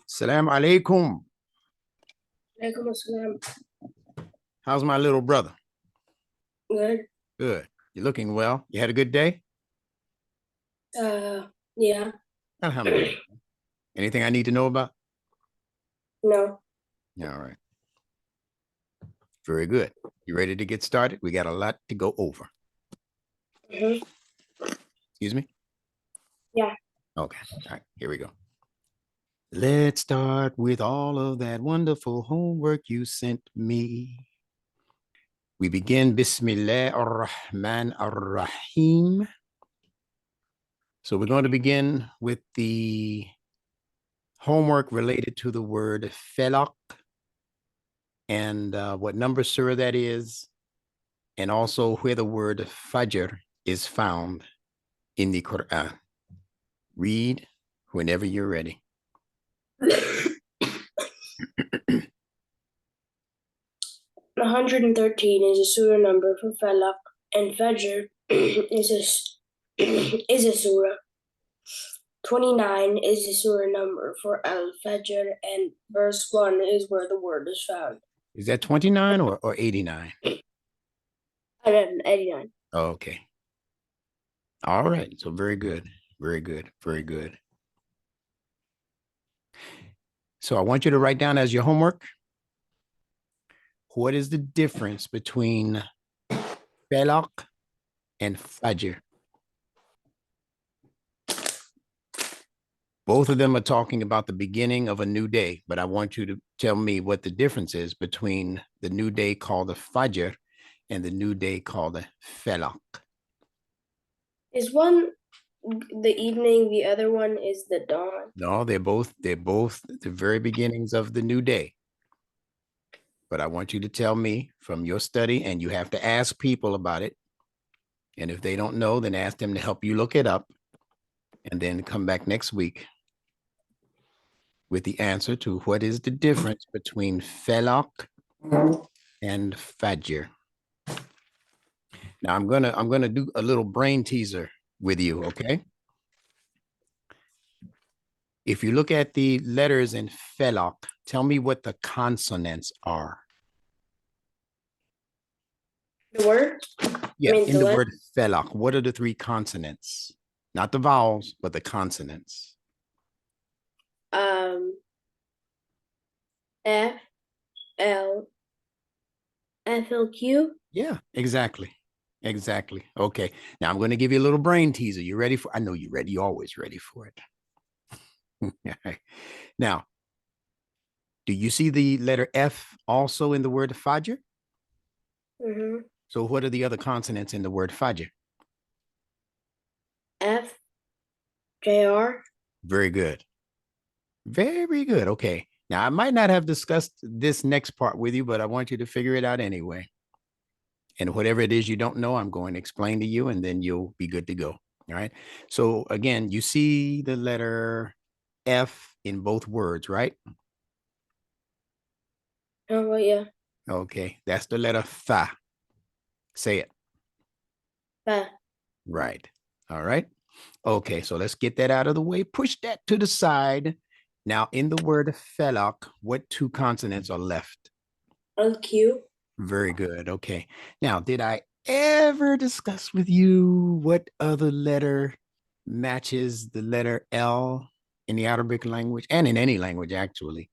Salam alaikum. Alaikum assalam. How's my little brother? Good. Good. You're looking well. You had a good day? Yeah. Alhamdulillah. Anything I need to know about? No. All right. Very good. You ready to get started? We got a lot to go over. Excuse me? Yeah. Okay. All right. Here we go. Let's start with all of that wonderful homework you sent me. We begin Bismillah ar-Rahman ar-Rahim. So we're going to begin with the homework related to the word felak and what number surah that is, and also where the word fajr is found in the Quran. Read whenever you're ready. 113 is a surah number for Falaq, and Fajr is a surah. 29 is the surah number for Al-Fajr, and verse 1 is where the word is found. Is that 29 or 89? 89. Okay. All right. So very good. Very good. Very good. So I want you to write down as your homework, what is the difference between Falaq and Fajr? Both of them are talking about the beginning of a new day, but I want you to tell me what the difference is between the new day called the Fajr and the new day called the Falaq. Is one the evening, the other one is the dawn? No, they're both the very beginnings of the new day. But I want you to tell me from your study, and you have to ask people about it. And if they don't know, then ask them to help you look it up, and then come back next week with the answer to what is the difference between Falaq and Fajr. Now I'm gonna do a little brain teaser with you, okay? If you look at the letters in Falaq, tell me what the consonants are. The word? Yeah, in the word Falaq, what are the three consonants? Not the vowels, but the consonants. F, L, FLQ? Yeah, exactly. Exactly. Okay. Now I'm going to give you a little brain teaser. You ready for? I know you're ready. You're always ready for it. Now, do you see the letter F also in the word Fajr? Mm-hmm. So what are the other consonants in the word Fajr? F, JR. Very good. Very good. Okay. Now, I might not have discussed this next part with you, but I want you to figure it out anyway. And whatever it is you don't know, I'm going to explain to you, and then you'll be good to go. All right. So again, you see the letter F in both words, right? Oh, well, yeah. Okay. That's the letter Fa. Say it. Fa. Right. All right. Okay. So let's get that out of the way. Push that to the side. Now, in the word Falaq, what two consonants are left? LQ. Very good. Okay. Now, did I ever discuss with you what other letter matches the letter L in the Arabic language and in any language, actually?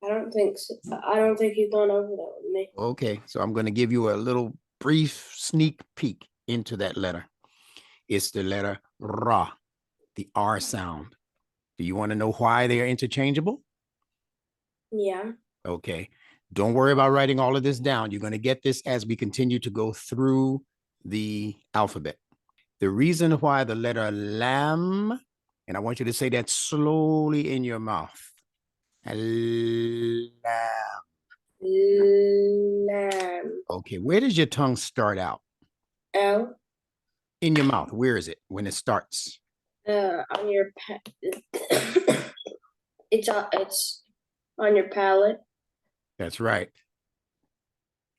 I don't think so. I don't think you've gone over that with me. Okay. So I'm going to give you a little brief sneak peek into that letter. It's the letter Ra, the R sound. Do you want to know why they are interchangeable? Yeah. Okay. Don't worry about writing all of this down. You're going to get this as we continue to go through the alphabet. The reason why the letter Lam, and I want you to say that slowly in your mouth. Lam. Lamb. Okay. Where does your tongue start out? L. In your mouth. Where is it when it starts? On your it's on your palate. That's right.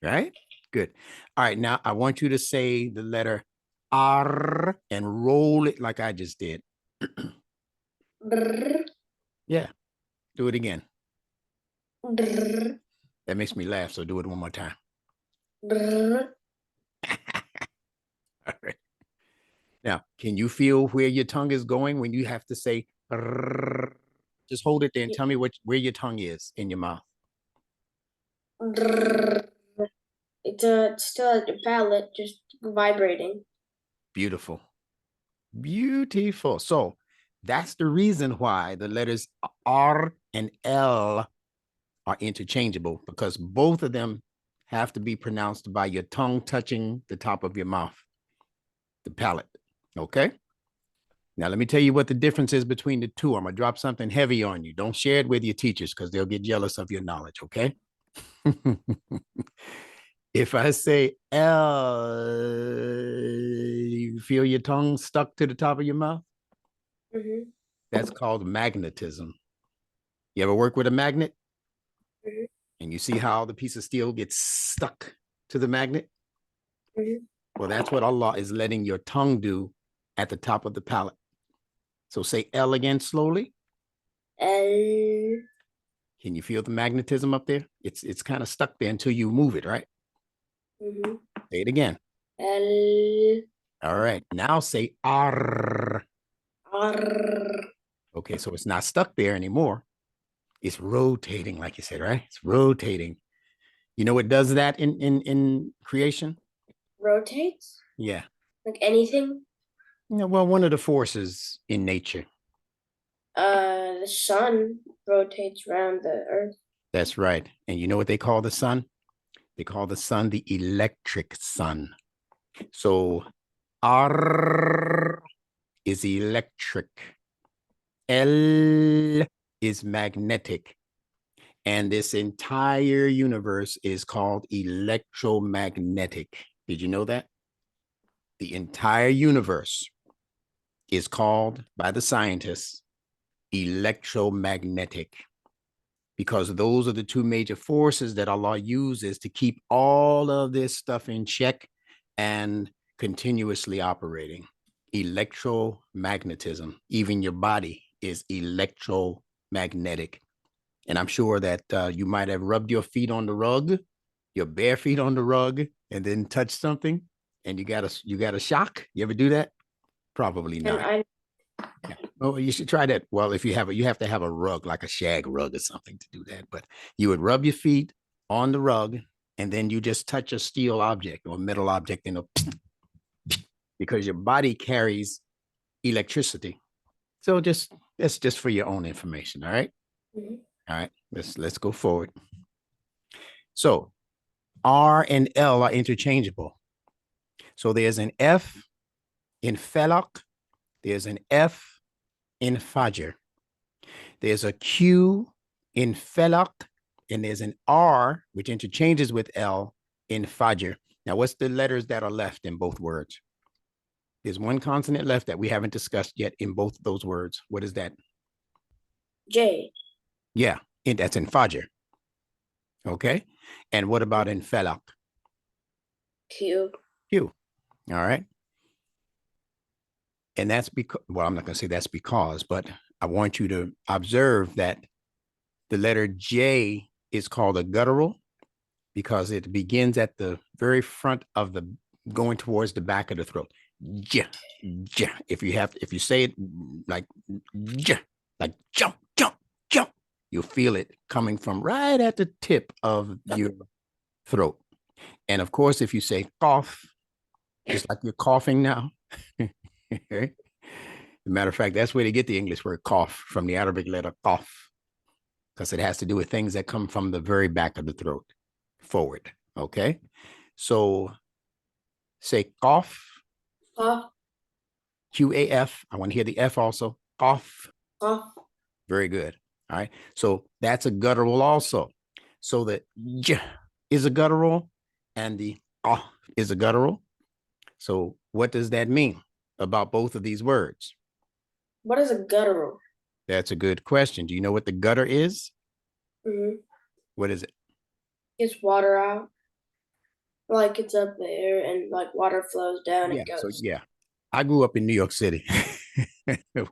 Right? Good. All right. Now I want you to say the letter R and roll it like I just did. Brr. Yeah. Do it again. Drrr, That makes me laugh. So do it one more time. drrr. All right. Now, can you feel where your tongue is going when you have to say? Just hold it there and tell me where your tongue is in your mouth. Drrr. It's still at your palate, just vibrating. Beautiful. Beautiful. So that's the reason why the letters R and L are interchangeable, because both of them have to be pronounced by your tongue touching the top of your mouth, the palate. Okay. Now, let me tell you what the difference is between the two. I'm going to drop something heavy on you. Don't share it with your teachers because they'll get jealous of your knowledge. Okay. If I say L, you feel your tongue stuck to the top of your mouth? Mm-hmm. That's called magnetism. You ever work with a magnet? Mm-hmm. And you see how the piece of steel gets stuck to the magnet? Mm-hmm. Well, that's what Allah is letting your tongue do at the top of the palate. So say L again slowly. L. Can you feel the magnetism up there? It's kind of stuck there until you move it, right? Mm-hmm. Say it again. L. All right. Now say R. R. Okay, so it's not stuck there anymore. It's rotating, like you said, right? It's rotating. You know what does that in creation? Rotates Yeah. like anything. Yeah, well, one of the forces in nature. The sun rotates around the earth. That's right. And you know what they call the sun? They call the sun the electric sun. So R is electric. L is magnetic. And this entire universe is called electromagnetic. Did you know that? The entire universe is called by the scientists electromagnetic, because those are the two major forces that Allah uses to keep all of this stuff in check and continuously operating. Electromagnetism, even your body is electromagnetic. And I'm sure that you might have rubbed your feet on the rug, your bare feet on the rug, and then touched something, and you got a shock. You ever do that? Probably And not. I Yeah. Oh, you should try that. Well, if you have you have to have a rug, like a shag rug or something to do that. But you would rub your feet on the rug, and then you just touch a steel object or a metal object, and because your body carries electricity. So just that's just for your own information. All right. Mhm. All right. Let's go forward. So R and L are interchangeable. So there's an F in Felak, there's an F in Fajr. There's a Q in Felak, and there's an R, which interchanges with L in Fajr. Now, what's the letters that are left in both words? There's one consonant left that we haven't discussed yet in both of those words. What is that? J. Yeah, that's in Fajr. Okay. And what about in Felak? Q. Q. All right. And that's because, well, I'm not going to say that's because, but I want you to observe that the letter J is called a guttural because it begins at the very front of the going towards the back of the throat. J, j. If you say it like j, like jump, jump, jump, you'll feel it coming from right at the tip of your throat. And of course, if you say cough, just like you're coughing now. As a matter of fact, that's where they get the English word cough from, the Arabic letter cough, because it has to do with things that come from the very back of the throat forward. Okay. So say cough, Cough. QAF. I want to hear the F also. Cough. Cough. Very good. All right. So that's a guttural also. So the J is a guttural and the is a guttural. So what does that mean about both of these words? What is a guttural? That's a good question. Do you know what the gutter is? Mm-hmm. What is it? Gets water out. Like it's up there and like water flows down Yeah. and So goes. yeah. I grew up in New York City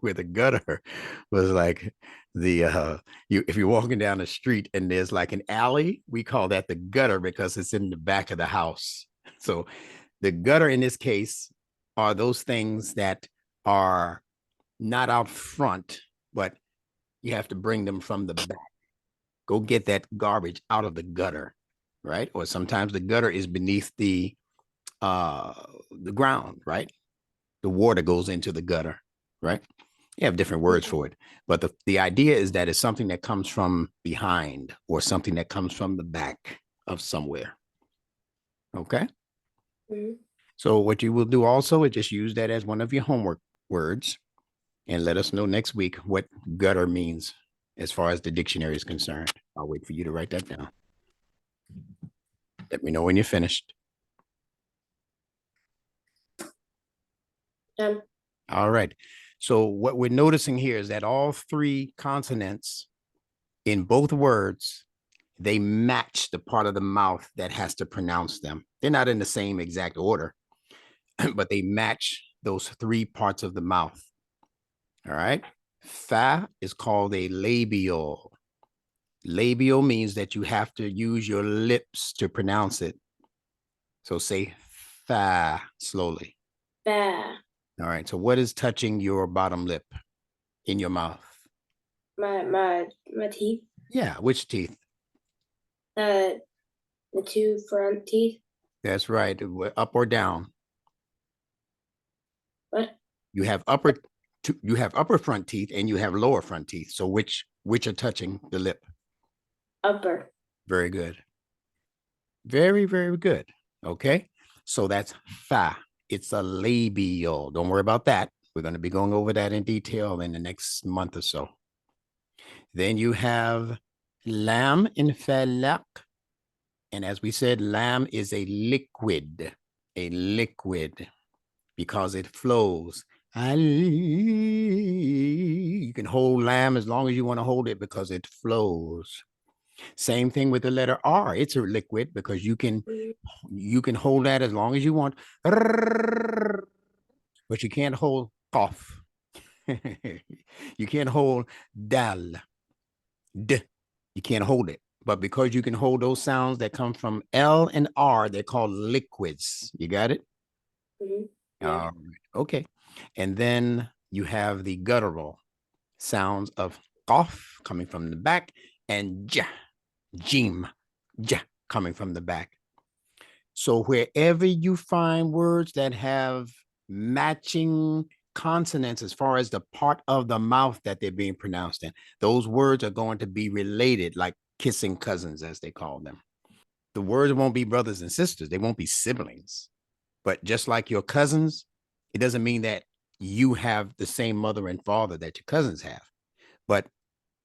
where the gutter was like the you if you're walking down the street and there's like an alley, we call that the gutter because it's in the back of the house. So the gutter in this case are those things that are not out front, but you have to bring them from the back. Go get that garbage out of the gutter, right? Or sometimes the gutter is beneath uh the ground, right? The water goes into the gutter, right? You have different words for it, but the idea is that it's something that comes from behind or something that comes from the back of somewhere. Okay. Mhm. So what you will do also is just use that as one of your homework words and let us know next week what gutter means as far as the dictionary is concerned. I'll wait for you to write that down. Let me know when you're finished. Done. All right. So what we're noticing here is that all three consonants in both words, they match the part of the mouth that has to pronounce them. They're not in the same exact order, but they match those three parts of the mouth. All right. Fa is called a labial. Labial means that you have to use your lips to pronounce it. So say fa slowly. Ba. All right. So what is touching your bottom lip in your mouth? My teeth. Yeah. Which teeth? The two front teeth. That's right. Up or down. What? You have upper front teeth and you have lower front teeth. So which are touching the lip? Upper. Very good. Very, very good. Okay. So that's fa. It's a labial. Don't worry about that. We're going to be going over that in detail in the next month or so. Then you have lam in falak. And as we said, lam is a liquid because it flows. You can hold lamb as long as you want to hold it because it flows. Same thing with the letter R. It's a liquid because you can hold that as long as you want, but you can't hold cough. You can't hold dal, d. You can't hold it. But because you can hold those sounds that come from L and R, they're called liquids. You got it? Mm-hmm. Yeah. Okay. And then you have the guttural sounds of cough coming from the back and ja, jim, ja coming from the back. So wherever you find words that have matching consonants as far as the part of the mouth that they're being pronounced in, those words are going to be related, like kissing cousins, as they call them. The words won't be brothers and sisters, they won't be siblings. But just like your cousins, it doesn't mean that you have the same mother and father that your cousins have. But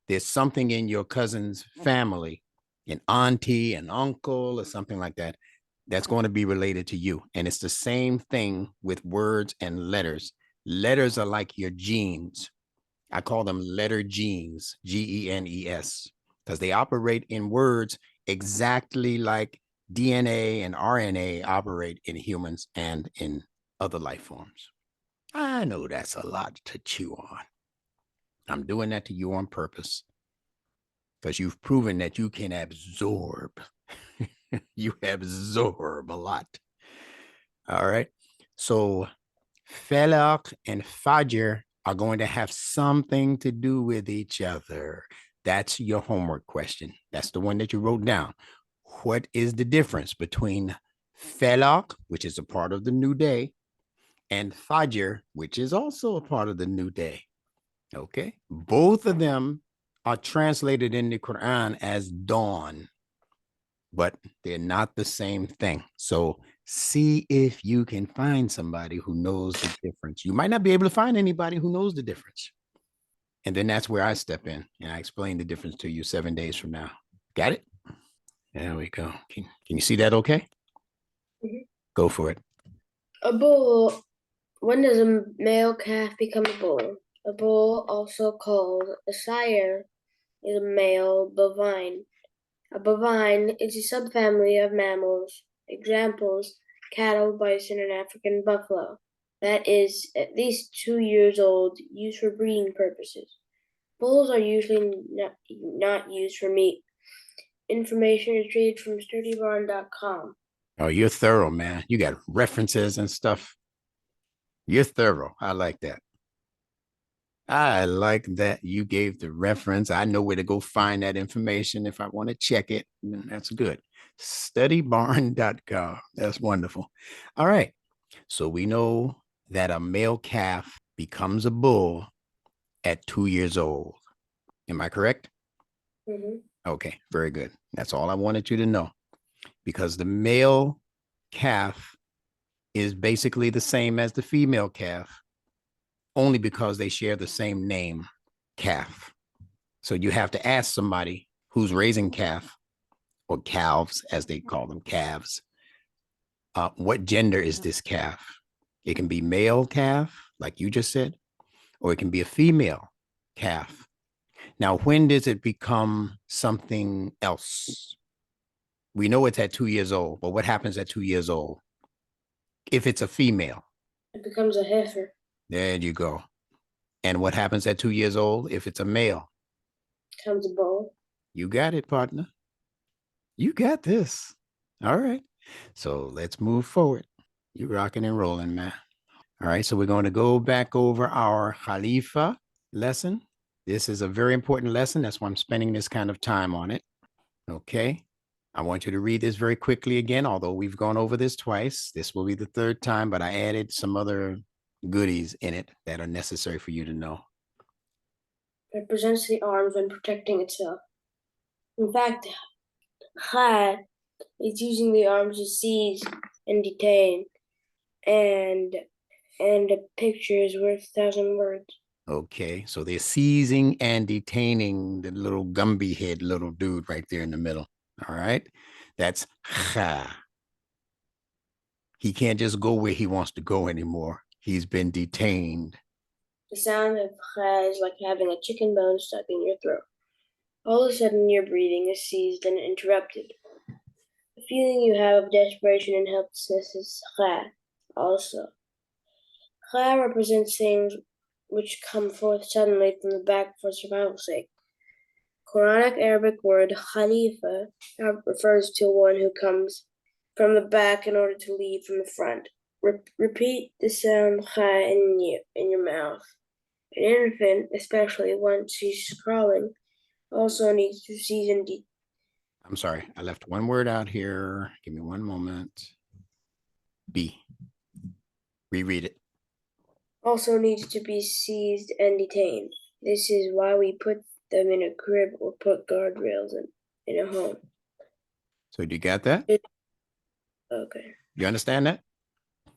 there's something in your cousin's family, an auntie, an uncle, or something like that, that's going to be related to you. And it's the same thing with words and letters. Letters are like your genes. I call them letter genes, genes, because they operate in words exactly like DNA and RNA operate in humans and in other life forms. I know that's a lot to chew on. I'm doing that to you on purpose because you've proven that you can absorb. You absorb a lot. All right. So Felak and Fajr are going to have something to do with each other. That's your homework question. That's the one that you wrote down. What is the difference between Felak, which is a part of the new day, and Fajr, which is also a part of the new day? Okay. Both of them are translated in the Quran as dawn, but they're not the same thing. So see if you can find somebody who knows the difference. You might not be able to find anybody who knows the difference. And then that's where I step in and I explain the difference to you 7 days from now. Got it? There we go. Can you see that okay? Mhm. Go for it. A bull. When does a male calf become a bull? A bull, also called a sire, is a male bovine. A bovine is a subfamily of mammals. Examples: cattle, bison, and African buffalo. that is at least 2 years old, used for breeding purposes. Bulls are usually not used for meat. Information retrieved from SturdyBarn.com. Oh, you're thorough, man. You got references and stuff. You're thorough. I like that. I like that you gave the reference. I know where to go find that information if I want to check it. That's good. Studybarn.com. That's wonderful. All right. So we know that a male calf becomes a bull at 2 years old. Am I correct? Mm-hmm. Okay, very good. That's all I wanted you to know because the male calf is basically the same as the female calf, only because they share the same name, calf. So you have to ask somebody who's raising calf or calves, as they call them, calves, what gender is this calf? It can be male calf, like you just said, or it can be a female calf. Now, when does it become something else? We know it's at 2 years old, but what happens at 2 years old? If it's a female, It becomes a heifer. there you go. And what happens at 2 years old? If it's a male, Becomes a bull. you got it, partner. You got this. All right. So let's move forward. You rocking and rolling, man. All right. So we're going to go back over our Khalifa lesson. This is a very important lesson. That's why I'm spending this kind of time on it. Okay. I want you to read this very quickly again, although we've gone over this twice. This will be the third time, but I added some other goodies in it that are necessary for you to know. Represents the arms when protecting itself. In fact, Kha is using the arms to seize and detain, and a picture is worth 1,000 words. Okay, so they're seizing and detaining the little Gumby head little dude right there in the middle. All right, that's Kha. He can't just go where he wants to go anymore. He's been detained. The sound of Kha is like having a chicken bone stuck in your throat. All of a sudden, your breathing is seized and interrupted. The feeling you have of desperation and helplessness is Kha also. Kha represents things which come forth suddenly from the back for survival's sake. Quranic Arabic word Khalifa refers to one who comes from the back in order to lead from the front. Repeat the sound Kha in your mouth. An infant, especially once she's crawling, also needs to season I'm sorry, I left one word out here. Give me one moment. B. Reread it. also needs to be seized and detained. This is why we put them in a crib or put guardrails in a home. So do you got that? Okay. You understand that?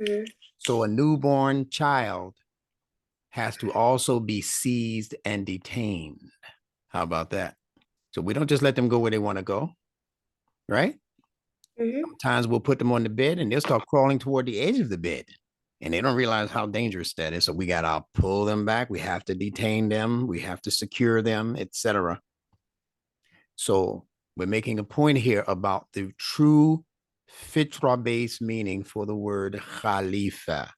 Mm-hmm. So a newborn child has to also be seized and detained. How about that? So we don't just let them go where they want to go, right? Mm-hmm. Sometimes we'll put them on the bed and they'll start crawling toward the edge of the bed. And they don't realize how dangerous that is. So we got to pull them back. We have to detain them. We have to secure them, etc. So we're making a point here about the true fitra-based meaning for the word Khalifa.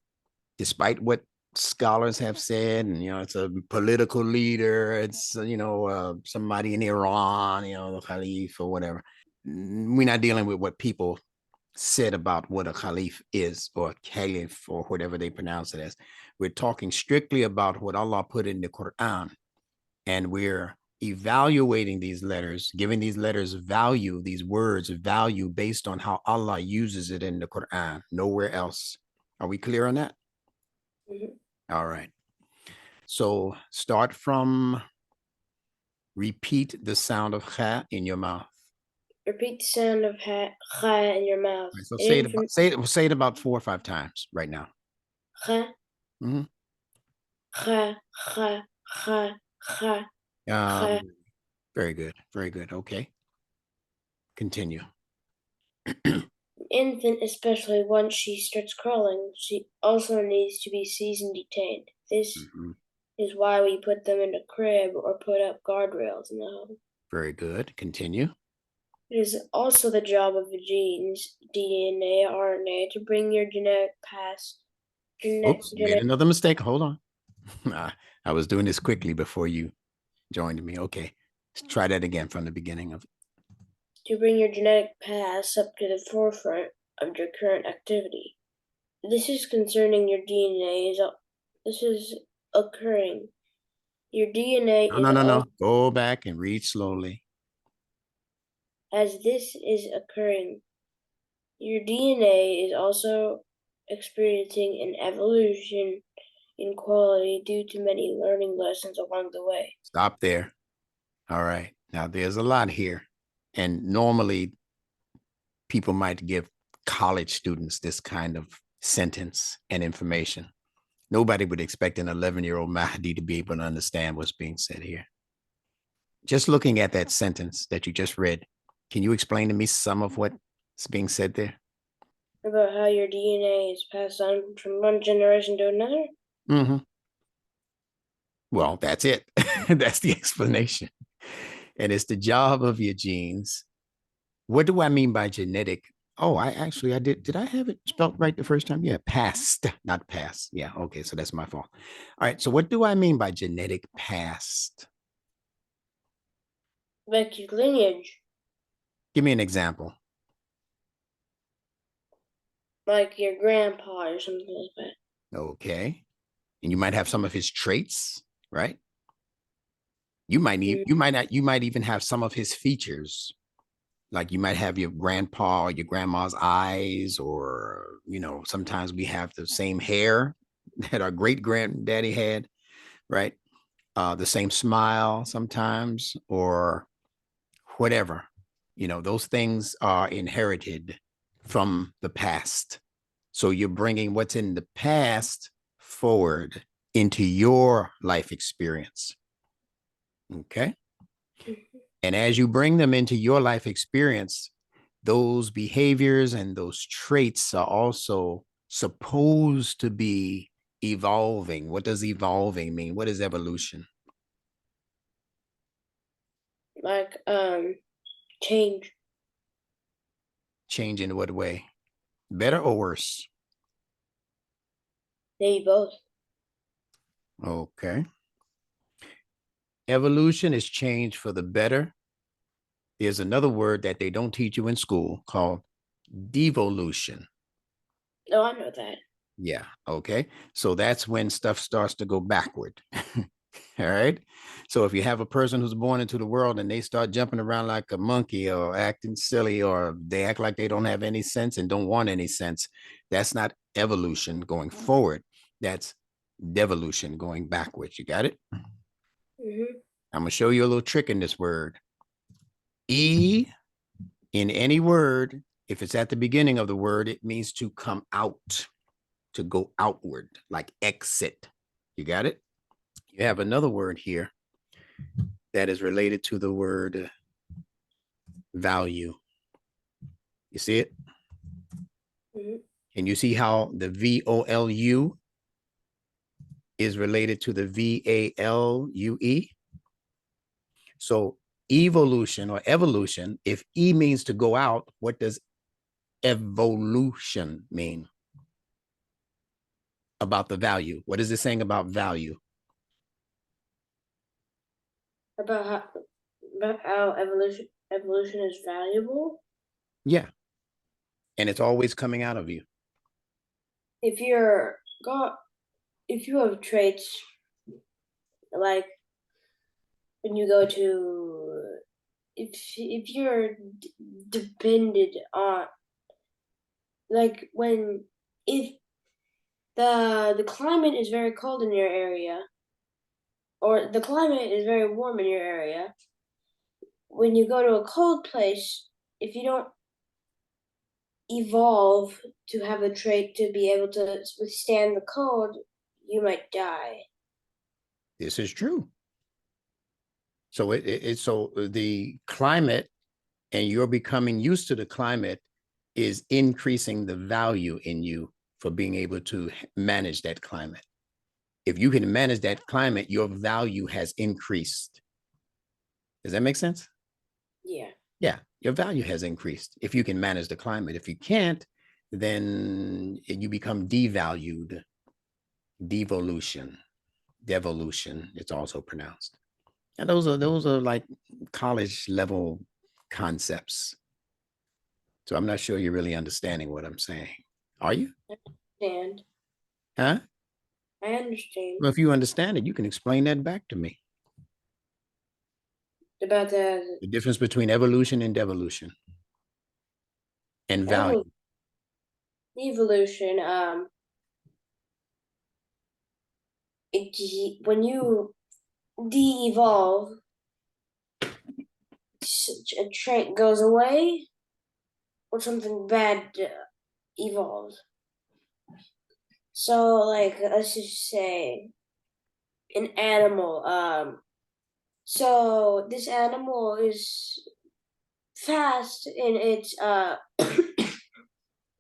Despite what scholars have said, and it's a political leader, it's somebody in Iran, the Khalif or whatever. We're not dealing with what people said about what a Khalif is, or Caliph, or whatever they pronounce it as. We're talking strictly about what Allah put in the Quran, and we're evaluating these letters, giving these letters value, these words value based on how Allah uses it in the Quran, nowhere else. Are we clear on that? Mm-hmm. All right. So start from repeat the sound of kha in your mouth. Repeat the sound of Kha in your mouth. Right, so An say it about 4 or 5 times right now. Kha, Mm-hmm. Kha, Kha, Kha, Kha, Kha. Very good. Very good. Okay. Continue. An infant, especially once she starts crawling, she also needs to be seized and detained. This Mm-hmm. is why we put them in a crib or put up guardrails in the home. Very good. Continue. It is also the job of the genes, DNA, RNA, to bring your genetic past Oops, made genetic. another mistake. Hold on. I was doing this quickly before you joined me. Okay. Let's try that again from the beginning of it. To bring your genetic past up to the forefront of your current activity. This is concerning your DNA. This is occurring. Your DNA No, is no, no, all no. Go back and read slowly. as this is occurring. Your DNA is also experiencing an evolution in quality due to many learning lessons along the way. Stop there. All right. Now there's a lot here. And normally people might give college students this kind of sentence and information. Nobody would expect an 11-year-old Mahdi to be able to understand what's being said here. Just looking at that sentence that you just read, can you explain to me some of what's being said there? About how your DNA is passed on from one generation to another? Mm-hmm. Well, that's it. That's the explanation. And it's the job of your genes. What do I mean by genetic? Oh, I did. Did I have it spelled right the first time? Yeah, past, not past. Yeah, okay, so that's my fault. All right, so what do I mean by genetic past? Like your lineage, Give me an example. like your grandpa or something like that. Okay. And you might have some of his traits, right? You might need, Mm, you might even have some of his features. Like you might have your grandpa or your grandma's eyes, or sometimes we have the same hair that our great granddaddy had, right? The same smile sometimes, or whatever. Those things are inherited from the past. So you're bringing what's in the past forward into your life experience. Okay. mhm. And as you bring them into your life experience, those behaviors and those traits are also supposed to be evolving. What does evolving mean? What is evolution? Like change. Change in what way? Better or worse? Maybe both. Okay. Evolution is change for the better. There's another word that they don't teach you in school called devolution. No, I know that. Yeah. Okay. So that's when stuff starts to go backward. All right. So if you have a person who's born into the world and they start jumping around like a monkey or acting silly, or they act like they don't have any sense and don't want any sense, that's not evolution going forward. That's devolution going backwards. You got it? Mm-hmm. I'm going to show you a little trick in this word. E in any word, if it's at the beginning of the word, it means to come out, to go outward, like exit. You got it? You have another word here that is related to the word value. You see it? Mm-hmm. And you see how the VOLU is related to the VALUE? So evolution or evolution, if E means to go out, what does evolution mean about the value? What is it saying about value? About how evolution is valuable. Yeah. And it's always coming out of you. If you're got if you have traits like when you go to if you're dependent on like when if the climate is very cold in your area or the climate is very warm in your area, when you go to a cold place, if you don't evolve to have a trait to be able to withstand the cold, you might die. This is true. So so the climate and you're becoming used to the climate is increasing the value in you for being able to manage that climate. If you can manage that climate, your value has increased. Does that make sense? Yeah. Yeah, your value has increased if you can manage the climate. If you can't, then you become devalued. devolution, devolution, it's also pronounced. And those are like college level concepts. So I'm not sure you're really understanding what I'm saying. Are you? And Huh? I understand Well, if you understand it, you can explain that back to me. about the The difference between evolution and devolution and value. evol- evolution. When you de-evolve, a trait goes away, or something bad evolves. So, like, let's just say an animal. So this animal is fast and it's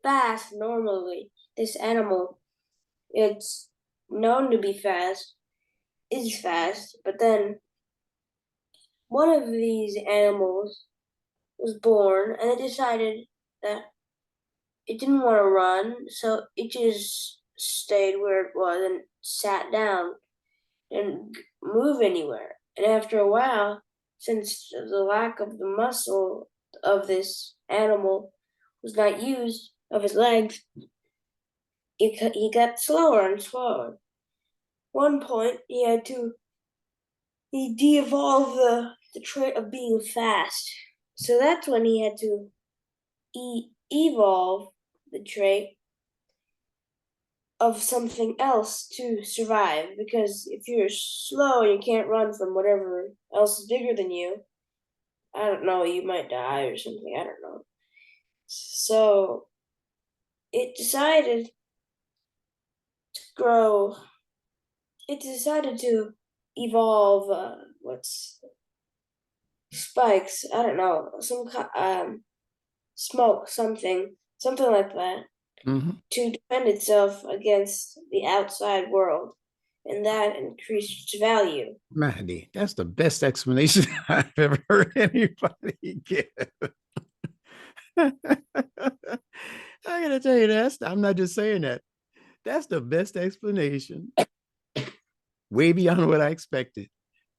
fast normally. This animal, it's known to be fast, is fast, but then one of these animals was born and it decided that it didn't want to run, so it just stayed where it was and sat down and move anywhere. And after a while, since the lack of the muscle of this animal was not used of his legs, he got slower and slower. One point, he de-evolved the trait of being fast. So that's when he had to evolve the trait of something else to survive. Because if you're slow and you can't run from whatever else is bigger than you, I don't know, you might die or something. I don't know. So it decided to grow. It decided to evolve. What's spikes? I don't know. Smoke, something like that, Mm-hmm. to defend itself against the outside world, and that increased its value. Mahdi, that's the best explanation I've ever heard anybody give. I gotta tell you, I'm not just saying that. That's the best explanation, way beyond what I expected,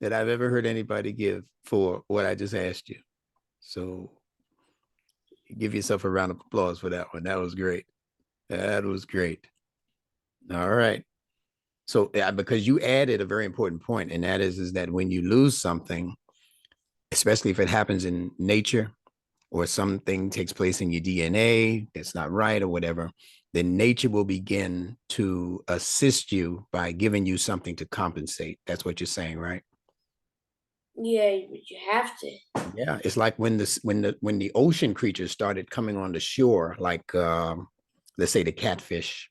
that I've ever heard anybody give for what I just asked you. So give yourself a round of applause for that one. That was great. That was great. All right. So because you added a very important point, and that is that when you lose something, especially if it happens in nature or something takes place in your DNA that's not right or whatever, then nature will begin to assist you by giving you something to compensate. That's what you're saying, right? Yeah, but you have to. Yeah, it's like when the ocean creatures started coming on the shore, like let's say the catfish.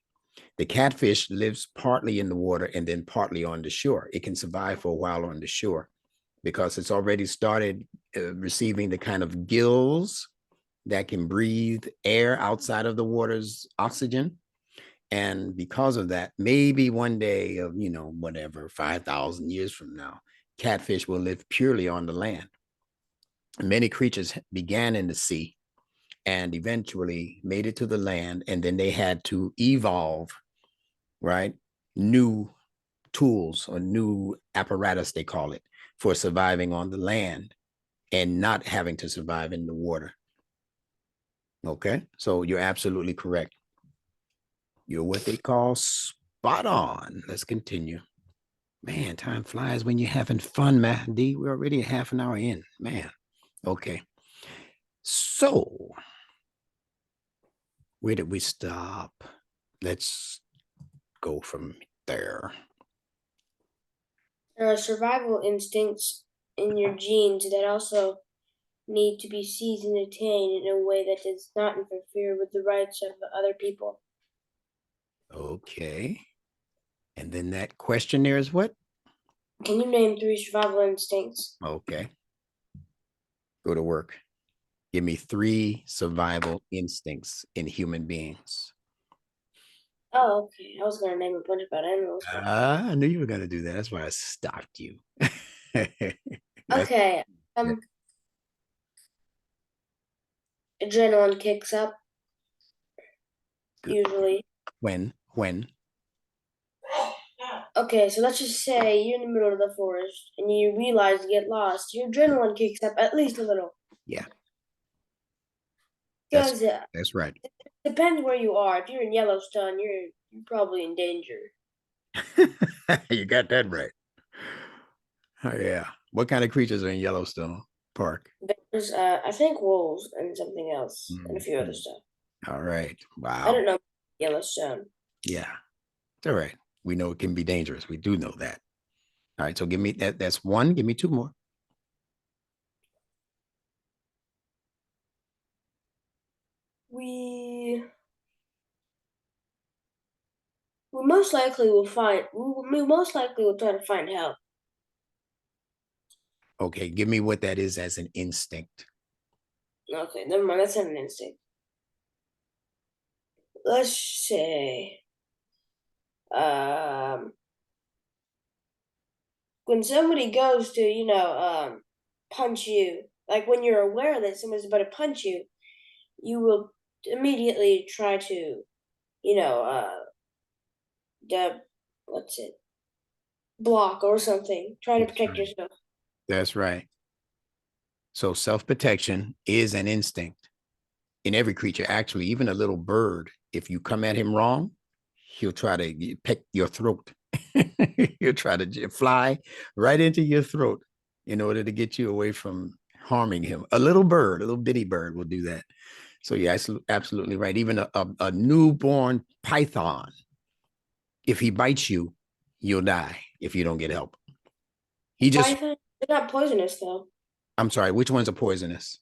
The catfish lives partly in the water and then partly on the shore. It can survive for a while on the shore because it's already started receiving the kind of gills that can breathe air outside of the water's oxygen. And because of that, maybe one day of, whatever, 5,000 years from now, catfish will live purely on the land. Many creatures began in the sea and eventually made it to the land, and then they had to evolve, right? New tools or new apparatus, they call it, for surviving on the land and not having to survive in the water. Okay, so you're absolutely correct. You're what they call spot on. Let's continue. Man, time flies when you're having fun, man. D, we're already a half an hour in. Man. Okay. So, where did we stop? Let's go from there. There are survival instincts in your genes that also need to be seized and attained in a way that does not interfere with the rights of other people. Okay. And then that question there is what? Can you name three survival instincts? Okay. Go to work. Give me three survival instincts in human beings. Oh, okay. I was going to name a bunch about animals, but I knew you were going to do that. That's why I stopped you. That's okay. that. Adrenaline kicks up Good. usually. When? Okay, so let's just say you're in the middle of the forest and you realize you get lost. Your adrenaline kicks up at least a little. Yeah, that's Because that's right. depends where you are. If you're in Yellowstone, you're probably in danger. You got that right. Oh, yeah. What kind of creatures are in Yellowstone Park? There's I think wolves and something else and a few other Mhm. stuff. All right. I Wow. don't know Yellowstone. Yeah. It's all right. We know it can be dangerous. We do know that. All right. So give me that. That's one. Give me two more. We we most likely will find we most likely will try to find help. Okay. Give me what that is as an instinct. Okay, never mind. That's not an instinct. Let's say um when somebody goes to punch you, like when you're aware that somebody's about to punch you, you will immediately try to you know uh what's it block or something, try to That's protect right. yourself. That's right. So self protection is an instinct in every creature. Actually, even a little bird, if you come at him wrong, he'll try to peck your throat. He'll try to fly right into your throat in order to get you away from harming him. A little bird, a little bitty bird will do that. So yeah, absolutely right. Even a newborn python, if he bites you, you'll die if you don't get help. He just, Python, they're not poisonous though. I'm sorry, which ones are poisonous?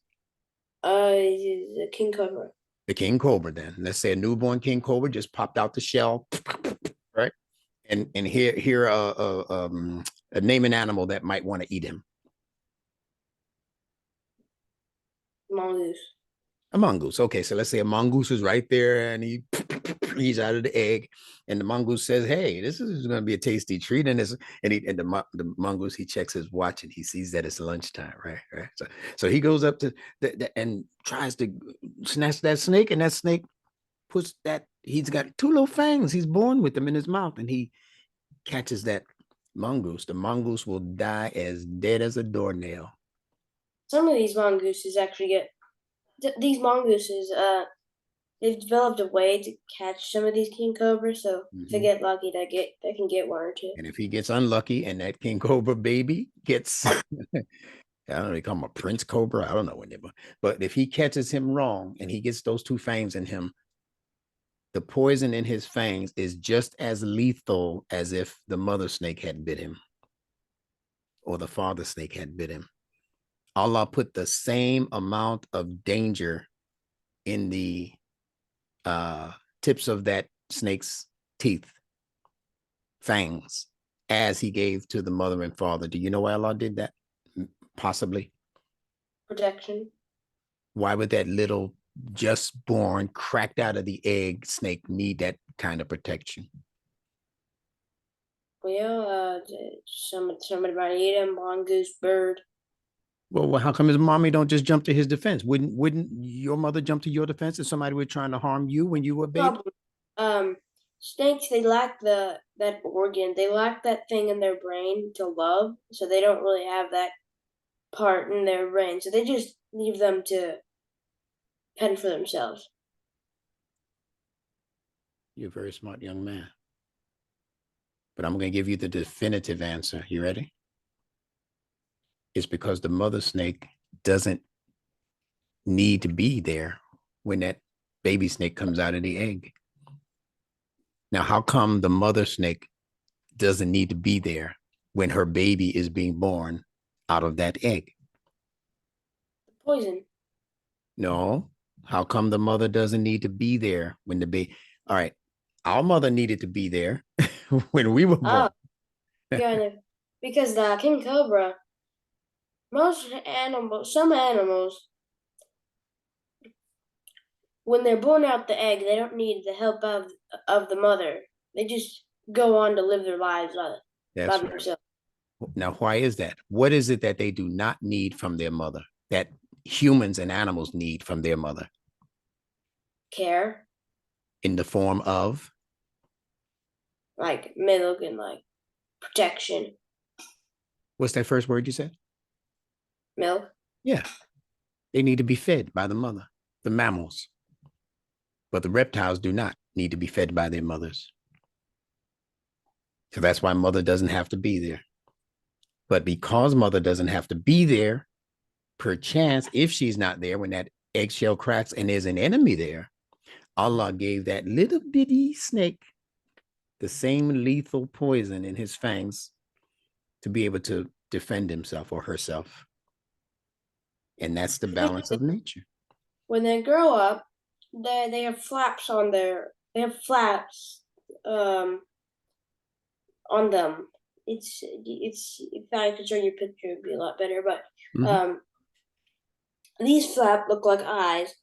The king cobra. The king cobra. Then let's say a newborn king cobra just popped out the shell, right? And here name an animal that might want to eat him. Mongoose. A mongoose. Okay, so let's say a mongoose is right there and he's out of the egg, and the mongoose says, "Hey, this is going to be a tasty treat." And the mongoose, he checks his watch and he sees that it's lunchtime, right? Right. So he goes up to and tries to snatch that snake, and that snake puts that he's got two little fangs. He's born with them in his mouth, and he catches that mongoose. The mongoose will die as dead as a doornail. Some of these mongooses actually get these mongooses. They've developed a way to catch some of these king cobras. So if they Mm-hmm. get lucky, they can get one or two. And if he gets unlucky and that king cobra baby gets, I don't know, they call him a prince cobra. I don't know what they, but if he catches him wrong and he gets those two fangs in him, the poison in his fangs is just as lethal as if the mother snake had bit him or the father snake had bit him. Allah put the same amount of danger in the uh, tips of that snake's teeth, fangs, as he gave to the mother and father. Do you know why Allah did that? Possibly. Protection. Why would that little just born, cracked out of the egg snake need that kind of protection? Well, somebody might eat him. Mongoose, bird. Well, how come his mommy don't just jump to his defense? Wouldn't your mother jump to your defense if somebody were trying to harm you when you were a baby? Problem. Um, Snakes, they lack that organ. They lack that thing in their brain to love, so they don't really have that part in their brain. So they just leave them to fend for themselves. You're a very smart young man. But I'm going to give you the definitive answer. You ready? It's because the mother snake doesn't need to be there when that baby snake comes out of the egg. Now, how come the mother snake doesn't need to be there when her baby is being born out of that egg? Poison. No. How come the mother doesn't need to be there when the baby? All right. Our mother needed to be there when we were born. Oh, yeah, because the king cobra, some animals, when they're born out the egg, they don't need the help of the mother. They just go on to live their lives by That's right. themselves. Now, why is that? What is it that they do not need from their mother that humans and animals need from their mother Care, in the form of? like milk and like protection, What's that first word you said? milk. Yeah, they need to be fed by the mother, the mammals. But the reptiles do not need to be fed by their mothers. So that's why mother doesn't have to be there. But because mother doesn't have to be there, perchance, if she's not there when that eggshell cracks and there's an enemy there, Allah gave that little bitty snake the same lethal poison in his fangs to be able to defend himself or herself. And that's the balance of nature. When they grow up, they have flaps on their they have flaps on them. It's if I could show you a picture, it'd be a lot better. But Mm-hmm. these flap look like eyes.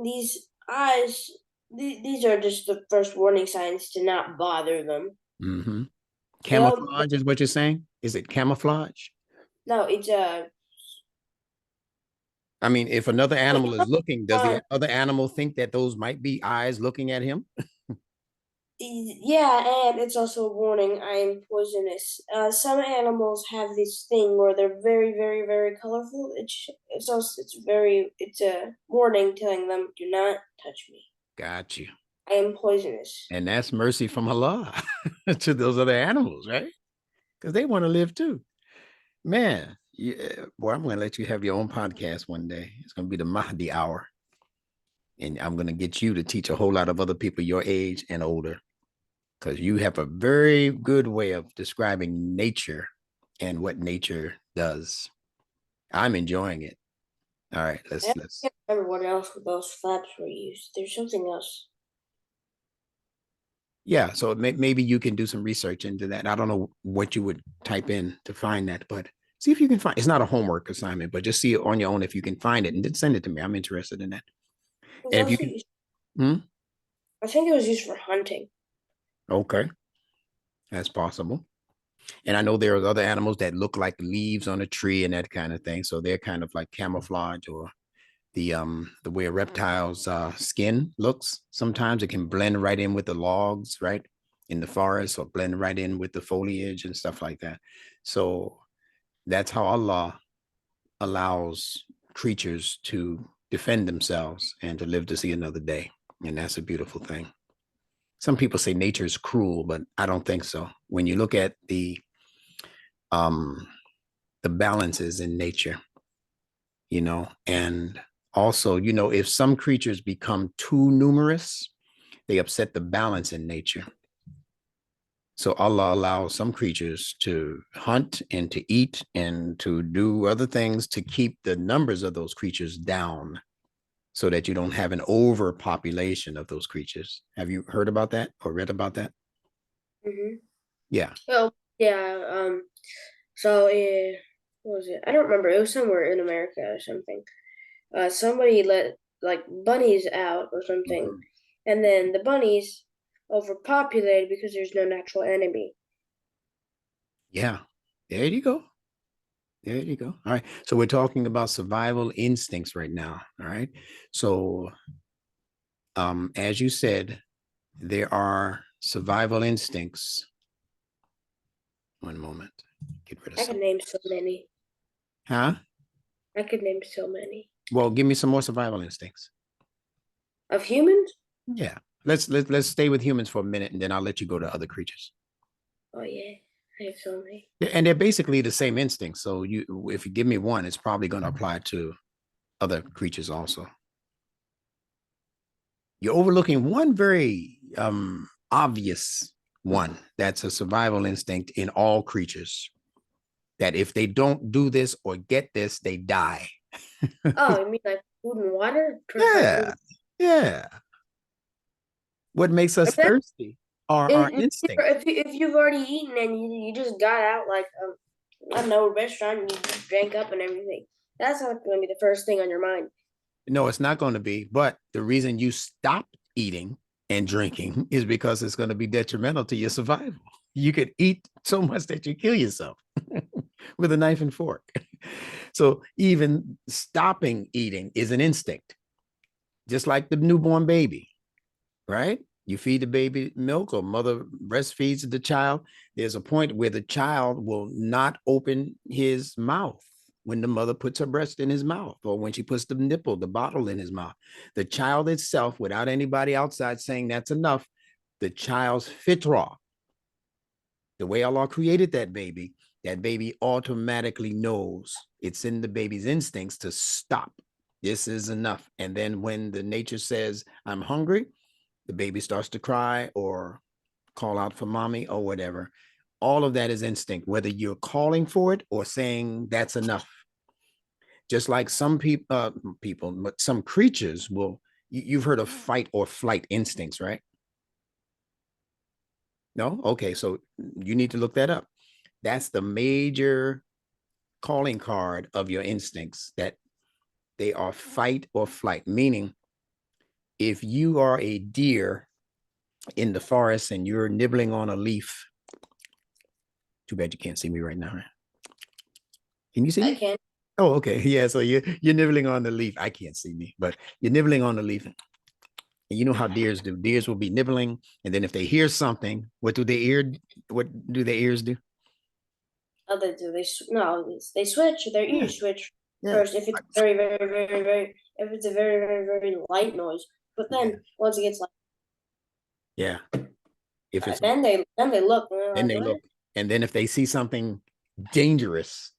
These eyes, these are just the first warning signs to not bother them. Mm-hmm. They'll Camouflage is what you're saying? Is it camouflage? no, it's I mean, if another animal is looking, does the uh, other animal think that those might be eyes looking at him? yeah, and it's also a warning. I am poisonous. Some animals have this thing where they're very, very, very colorful. It's also it's a warning telling them, "Do not touch me. Got you. I am poisonous." And that's mercy from Allah to those other animals, right? Because they want to live too. Man, yeah, boy, I'm going to let you have your own podcast one day. It's going to be the Mahdi hour. And I'm going to get you to teach a whole lot of other people your age and older because you have a very good way of describing nature and what nature does. I'm enjoying it. All right, I let's can't remember what else those flaps were used. There's something else. yeah. So maybe you can do some research into that. I don't know what you would type in to find that, but see if you can find. It's not a homework assignment, but just see it on your own if you can find it, and then send it to me. I'm interested in that. It was And if you also can, used. hmm? I think it was used for hunting. Okay, that's possible. And I know there are other animals that look like leaves on a tree and that kind of thing. So they're kind of like camouflage or the way a reptile's skin looks. Sometimes it can blend right in with the logs, right? In the forest or blend right in with the foliage and stuff like that. So that's how Allah allows creatures to defend themselves and to live to see another day. And that's a beautiful thing. Some people say nature is cruel, but I don't think so. When you look at um the balances in nature, and also, if some creatures become too numerous, they upset the balance in nature. So Allah allows some creatures to hunt and to eat and to do other things to keep the numbers of those creatures down so that you don't have an overpopulation of those creatures. Have you heard about that or read about that? Mm-hmm. Yeah. Oh yeah. So what was it? I don't remember. It was somewhere in America or something. Somebody let like bunnies out or something, Mhm. and then the bunnies overpopulated because there's no natural enemy. Yeah. There you go. There you go. All right. So we're talking about survival instincts right now. All right. So as you said, there are survival instincts. One moment. Get rid of I could some. name so many. Huh? I could name so many Well, give me some more survival instincts. of humans. Yeah. Let's stay with humans for a minute, and then I'll let you go to other creatures. Oh yeah, I have so many. And they're basically the same instincts. So if you give me one, it's probably going to apply to other creatures also. You're overlooking one very obvious one that's a survival instinct in all creatures. That if they don't do this or get this, they die. Oh, you mean like food and water? Trying to find Yeah, food. yeah. What makes us Like that. thirsty are our instincts. If you've already eaten and you just got out like I don't know a restaurant and you just drank up and everything, that's not going to be the first thing on your mind. No, it's not going to be. But the reason you stop eating and drinking is because it's going to be detrimental to your survival. You could eat so much that you kill yourself with a knife and fork. So even stopping eating is an instinct, just like the newborn baby, right? You feed the baby milk or mother breastfeeds the child, there's a point where the child will not open his mouth when the mother puts her breast in his mouth or when she puts the nipple, the bottle in his mouth. The child itself, without anybody outside saying that's enough, the child's fitra, the way Allah created that baby automatically knows it's in the baby's instincts to stop. This is enough. And then when the nature says, I'm hungry, the baby starts to cry or call out for mommy or whatever. All of that is instinct, whether you're calling for it or saying that's enough. Just like some people, but some creatures will. You've heard of fight or flight instincts, right? No, okay, so you need to look that up. That's the major calling card of your instincts. That they are fight or flight, meaning if you are a deer in the forest and you're nibbling on a leaf. Too bad you can't see me right now. Can you see I me? can. Oh, okay. Yeah. So you're nibbling on the leaf. I can't see me, but you're nibbling on the leaf. And you know how deers do. Deers will be nibbling, and then if they hear something, what do their ear? What do their ears do? Oh, they do. No, they switch. Their Yeah. ears switch Yeah. first if it's very, very, very, very, if it's a very, very, very light noise. But Yeah. then once it gets like, Yeah. If it's then they look and they're then like, they what? look, and then if they see something dangerous,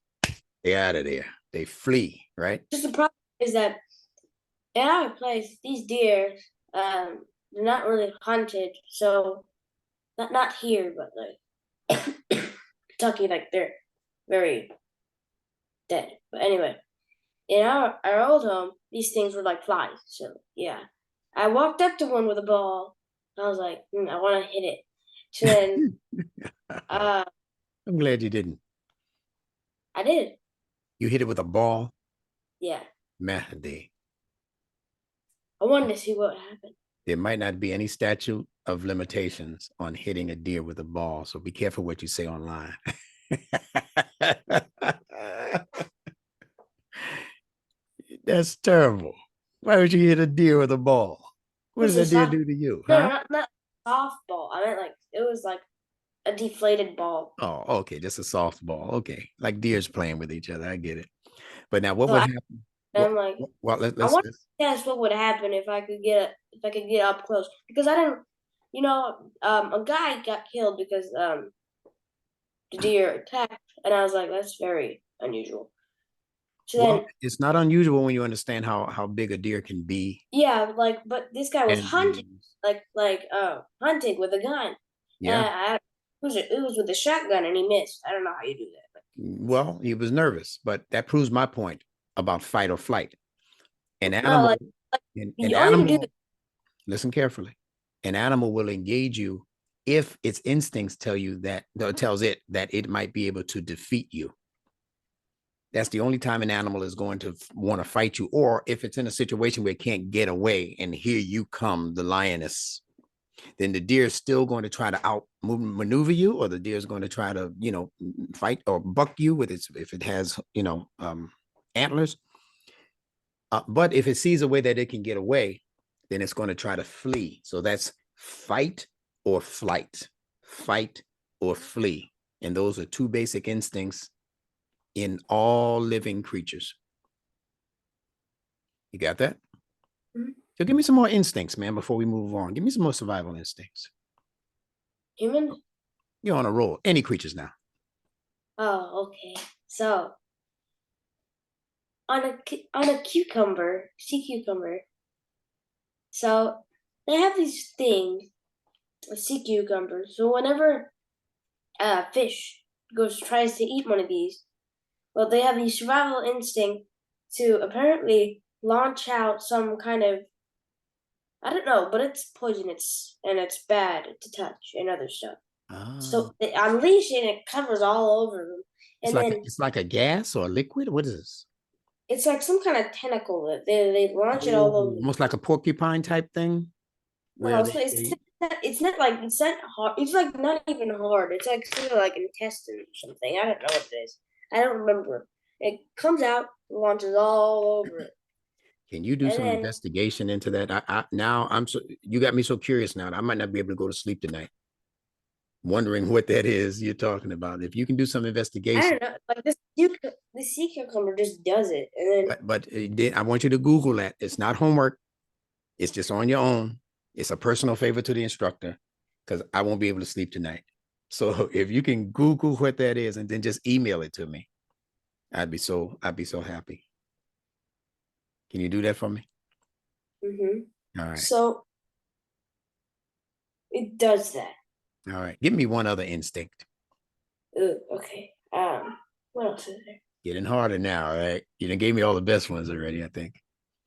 they're out of there. They flee. Right. Just the problem is that in our place, these deer, they're not really hunted. So not here, but like Kentucky, like they're very dead. But anyway, in our old home, these things were like flies. So yeah, I walked up to one with a ball. I was like, I want to hit it. So then, uh, I'm glad you didn't. I did. You hit it with a ball. Yeah, Mahdi. I wanted to see what happened. There might not be any statute of limitations on hitting a deer with a ball. So be careful what you say online. That's terrible. Why would you hit a deer with a ball? It What did was a that deer soft. do to you? No, Huh? not softball. I meant like it was like a deflated ball. Oh, okay. Just a softball. Okay. Like deers playing with each other. I get it. But now what So would happen? I'm like, Well, I want to guess what would happen if I could get up close because I didn't. A guy got killed because the deer attacked, and I was like, that's very unusual. So well, then, it's not unusual when you understand how big a deer can be. yeah, like, but this guy was hunting, And hunting with a gun. yeah, It was with a shotgun, and he missed. I don't know how you do that. But, well, he was nervous, but that proves my point about fight or flight. An no, animal, like an you only do. animal, listen carefully. An animal will engage you if its instincts tell you that, or tells it that it might be able to defeat you. That's the only time an animal is going to want to fight you, or if it's in a situation where it can't get away, and here you come, the lioness, then the deer is still going to try to maneuver you, or the deer is going to try to, fight or buck you with its, if it has, antlers. But if it sees a way that it can get away, then it's going to try to flee. So that's fight or flight, fight or flee. And those are two basic instincts in all living creatures. You got that? Mhm. So give me some more instincts, man, before we move on. Give me some more survival instincts. Humans. You're on a roll. Any creatures now. Oh, okay. So on a cucumber, sea cucumber. So they have these things, a sea cucumber. So whenever a fish tries to eat one of these, well, they have the survival instinct to apparently launch out some kind of, I don't know, but it's poisonous and it's bad to touch and other stuff. Ah, So they unleash it and it covers all over them. it's And like then it's like a gas or a liquid. What is this? it's like some kind of tentacle that they launch it all Oh, over. almost like a porcupine type thing, No, where it's not hard. It's like not even hard. It's like sort of like intestine or something. I don't know what it is. I don't remember. It comes out, launches all over it. Can you do And some then investigation into that? Now I'm so you got me so curious now. I might not be able to go to sleep tonight, wondering what that is you're talking about. If you can do some I investigation, don't know, like the sea cucumber just does it, and then but I want you to Google that. It's not homework. It's just on your own. It's a personal favor to the instructor because I won't be able to sleep tonight. So if you can Google what that is and then just email it to me, I'd be so happy. Can you do that for me? All right. so it does that. All right. Give me one other instinct. Ugh, okay. What else is there? Getting harder now, all right? You done gave me all the best ones already, I think.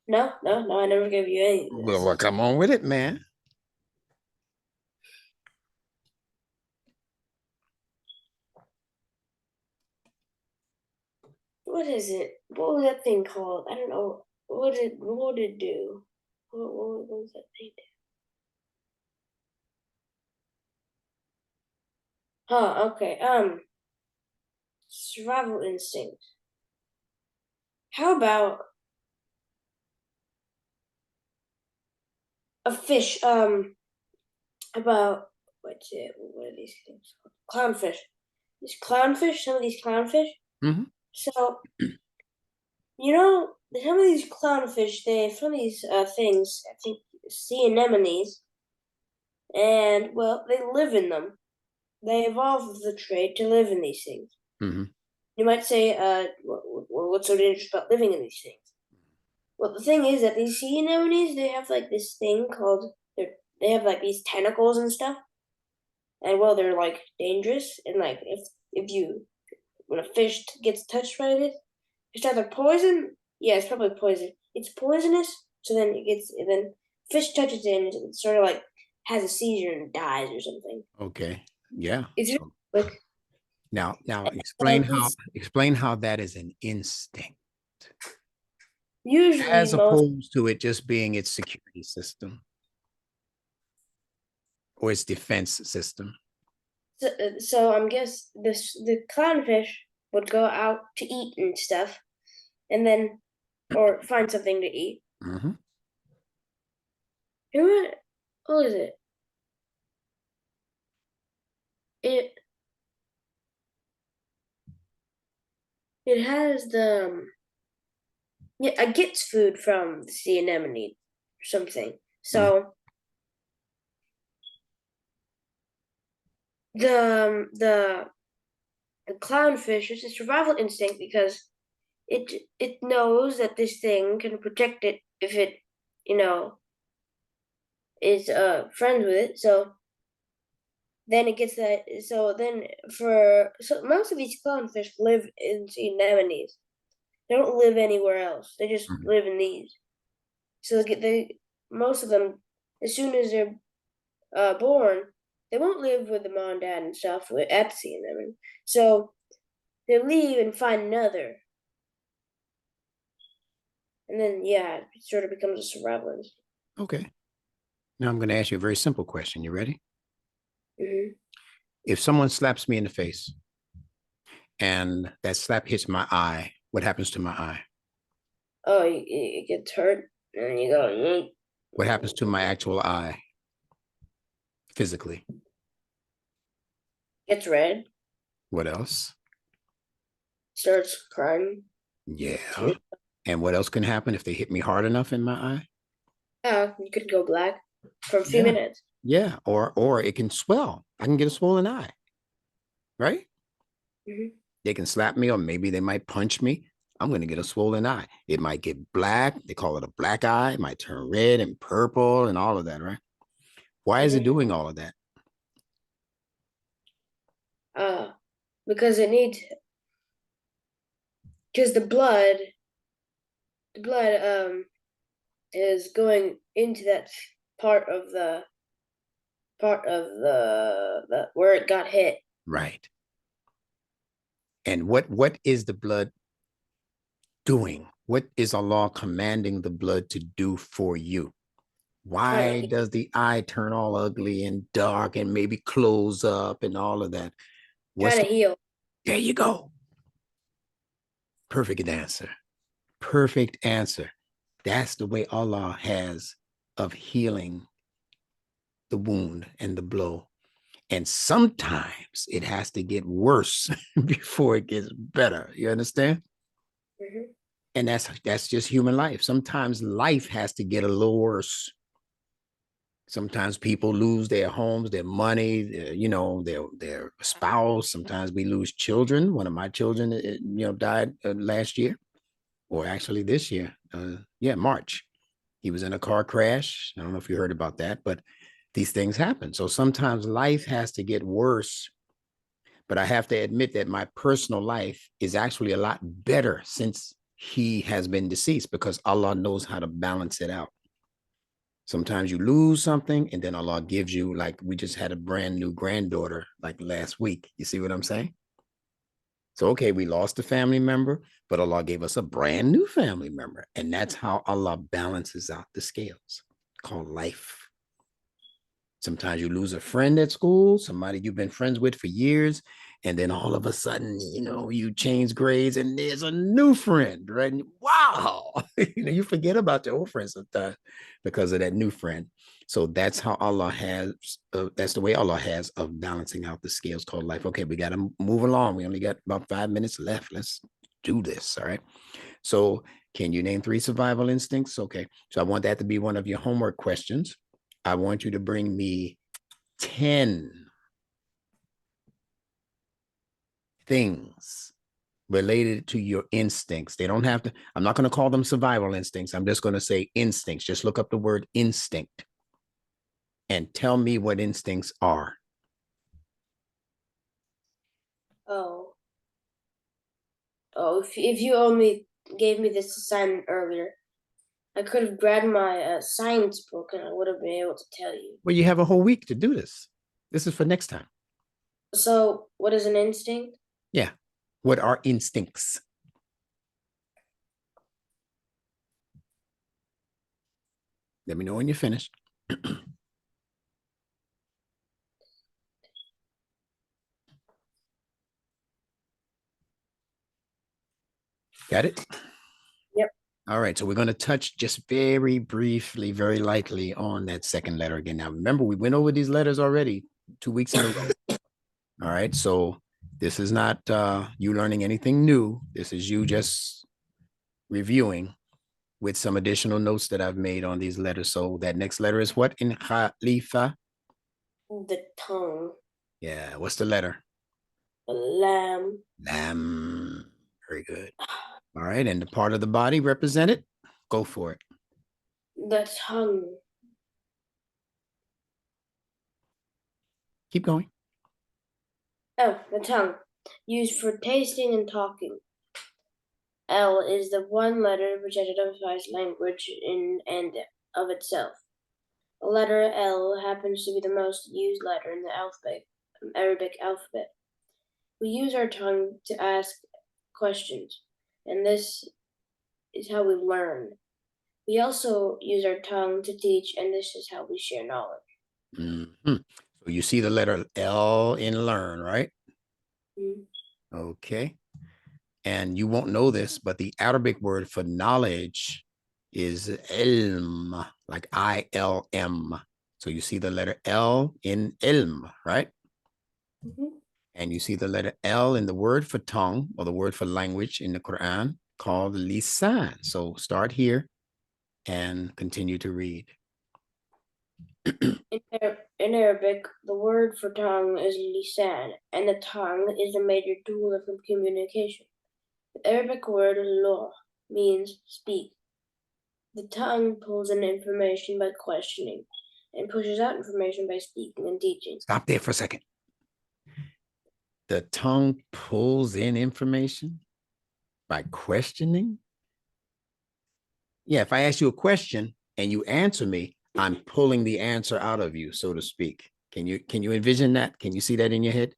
No, no, no. I never gave you any of Well, this. come on with it, man. What is it? What was that thing called? I don't know. What did it do? What was that thing? Huh, okay. Survival instinct. How about a fish? About what's it? What are these things called? Clownfish. These clownfish. Some of these clownfish. Mm-hmm. So you know, some of these clownfish. Some of these things. I think sea anemones, and well, they live in them. They evolved the trait to live in these things. Mm-hmm. You might say, what's so dangerous about living in these things? Well, the thing is that these sea anemones, they have like this thing called, they have like these tentacles and stuff, and well, they're like dangerous, and like if you when a fish gets touched by this, it's either poison. Yeah, it's probably poison. It's poisonous, so then then fish touches it and it sort of like has a seizure and dies or something. Okay. Yeah. It's So really quick. now It's explain how that is an instinct usually as most. opposed to it just being its security system or its defense system. So I'm guess the clownfish would go out to eat and stuff, and then or find something to eat. Mm-hmm. You know what is it? It it has the yeah, it gets food from the sea anemone or something. Mm-hmm. So the clownfish is a survival instinct because it knows that this thing can protect it if it you know is friends with it. So then it gets that. So then so most of these clownfish live in sea anemones. They don't live anywhere else. They just Mm-hmm. live in these. So they most of them, as soon as they're born, they won't live with the mom and dad and stuff at the sea anemone. So they leave and find another, and then yeah, it sort of becomes a survival instinct. Okay. Now I'm going to ask you a very simple question. You ready? Mm-hmm. If someone slaps me in the face and that slap hits my eye, what happens to my eye? Oh, it gets hurt, and you go. What happens to my actual eye physically? Gets red, What else? starts crying. Yeah. Tears. And what else can happen if they hit me hard enough in my eye? You could go black for a few Yeah. minutes. Yeah. Or it can swell. I can get a swollen eye, right? Mm-hmm. They can slap me or maybe they might punch me. I'm going to get a swollen eye. It might get black. They call it a black eye. It might turn red and purple and all of that, right? Why is it Mm-hmm. doing all of that? Uh, because it needs because the blood is going into that part of the where it got hit. Right. And what is the blood doing? What is Allah commanding the blood to do for you? Trying Why to does the eye turn all ugly and dark and maybe close up and all of that? What's trying to the heal. There you go. Perfect answer. Perfect answer. That's the way Allah has of healing the wound and the blow. And sometimes it has to get worse before it gets better. You understand? Mm-hmm. And that's just human life. Sometimes life has to get a little worse. Sometimes people lose their homes, their money, their spouse. Sometimes we lose children. One of my children, died last year, or actually this year. March. He was in a car crash. I don't know if you heard about that, but these things happen. So sometimes life has to get worse. But I have to admit that my personal life is actually a lot better since he has been deceased, because Allah knows how to balance it out. Sometimes you lose something and then Allah gives you, like we just had a brand new granddaughter like last week. You see what I'm saying? So, okay, we lost a family member, but Allah gave us a brand new family member. And that's how Allah balances out the scales, called life. Sometimes you lose a friend at school, somebody you've been friends with for years, and then all of a sudden, you change grades and there's a new friend, right? And wow, you forget about your old friend sometimes because of that new friend. So that's how Allah has, that's the way Allah has of balancing out the scales, called life. Okay, we got to move along. We only got about 5 minutes left. Let's do this. All right. So, can you name 3 survival instincts? Okay. So, I want that to be one of your homework questions. I want you to bring me 10 things related to your instincts. They don't have to, I'm not going to call them survival instincts. I'm just going to say instincts. Just look up the word instinct and tell me what instincts are. Oh, if you only gave me this assignment earlier, I could have grabbed my science book and I would have been able to tell you. Well, you have a whole week to do this. This is for next time. So, what is an instinct? Yeah. What are instincts? Let me know when you're finished. Got it? Yep. All right. So we're going to touch just very briefly, very lightly on that second letter again. Now, remember, we went over these letters already 2 weeks in a row. All right. So this is not you learning anything new. This is you just reviewing with some additional notes that I've made on these letters. So that next letter is what in Khalifa? The tongue. Yeah. What's the letter? The lamb. Lamb. Very good. All right. And the part of the body represented? Go for it. The tongue. Keep going. Oh, the tongue. Used for tasting and talking. L is the one letter which identifies language in and of itself. The letter L happens to be the most used letter in the Arabic alphabet. We use our tongue to ask questions, and this is how we learn. We also use our tongue to teach, and this is how we share knowledge. Mm-hmm. So you see the letter L in learn, right? Mm-hmm. Okay. And you won't know this, but the Arabic word for knowledge is ilm, like ILM. So you see the letter L in ilm, right? Mm-hmm. And you see the letter L in the word for tongue, or the word for language in the Quran, called lisan. So start here and continue to read. In Arabic, the word for tongue is lisan, and the tongue is a major tool of communication. The Arabic word law means speak. The tongue pulls in information by questioning and pushes out information by speaking and teaching. Stop there for a second. The tongue pulls in information by questioning. Yeah, if I ask you a question and you answer me, I'm pulling the answer out of you, so to speak. Can you envision that? Can you see that in your head?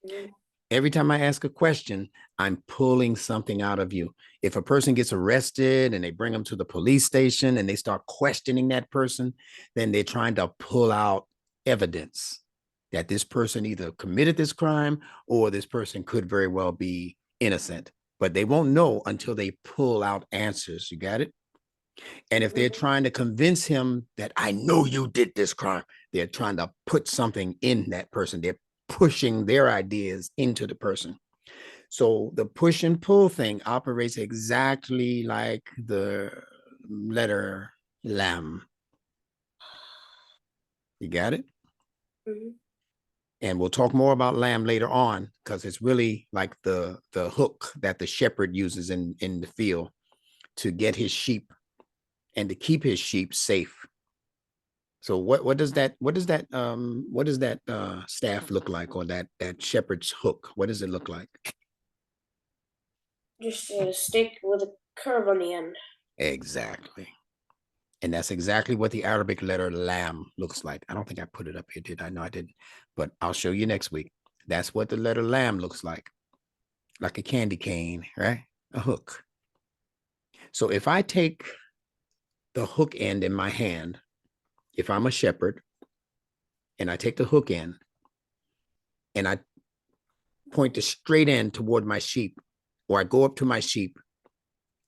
Mm-hmm. Every time I ask a question, I'm pulling something out of you. If a person gets arrested and they bring them to the police station and they start questioning that person, then they're trying to pull out evidence that this person either committed this crime or this person could very well be innocent. But they won't know until they pull out answers. You got it? And if they're trying to convince him that I know you did this crime, they're trying to put something in that person. They're pushing their ideas into the person. So the push and pull thing operates exactly like the letter lam. You got it? Mm-hmm. And we'll talk more about lamb later on because it's really like the hook that the shepherd uses in the field to get his sheep and to keep his sheep safe. So what does that staff look like, or that shepherd's hook? What does it look like? Just a stick with a curve on the end. Exactly. And that's exactly what the Arabic letter lam looks like. I don't think I put it up here, did I? No, I didn't. But I'll show you next week. That's what the letter lam looks like a candy cane, right? A hook. So if I take the hook end in my hand, if I'm a shepherd and I take the hook end and I point the straight end toward my sheep, or I go up to my sheep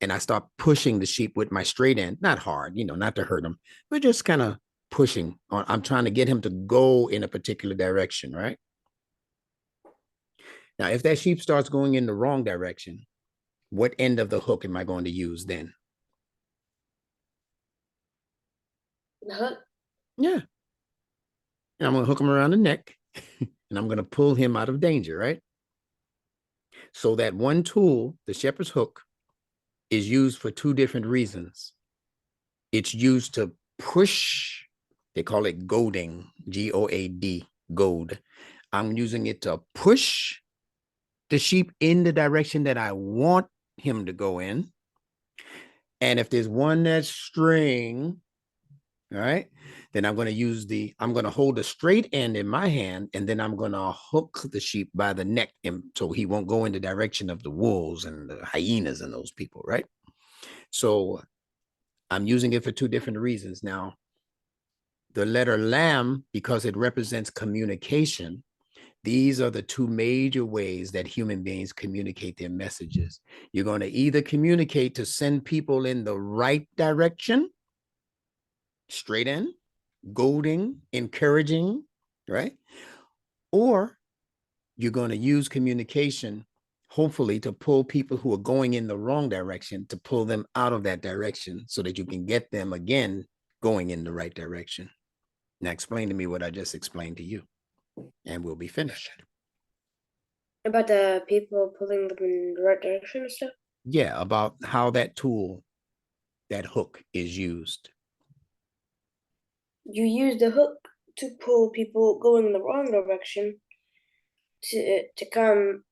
and I start pushing the sheep with my straight end, not hard, not to hurt him, but just kind of pushing on. I'm trying to get him to go in a particular direction, right? Now, if that sheep starts going in the wrong direction, what end of the hook am I going to use then? The hook. Yeah. And I'm going to hook him around the neck and I'm going to pull him out of danger, right? So that one tool, the shepherd's hook, is used for two different reasons. It's used to push, they call it goading, Goad, goad. I'm using it to push the sheep in the direction that I want him to go in. And if there's one that's straying, all right, then I'm going to hold the straight end in my hand, and then I'm going to hook the sheep by the neck so he won't go in the direction of the wolves and the hyenas and those people, right? So I'm using it for two different reasons. Now, the letter lam, because it represents communication, these are the two major ways that human beings communicate their messages. You're going to either communicate to send people in the right direction, straight in, goading, encouraging, right? Or you're going to use communication, hopefully, to pull people who are going in the wrong direction, to pull them out of that direction so that you can get them again going in the right direction. Now, explain to me what I just explained to you, and we'll be finished. About the people pulling them in the right direction and stuff. Yeah, about how that tool, that hook, is used. You use the hook to pull people going in the wrong direction to come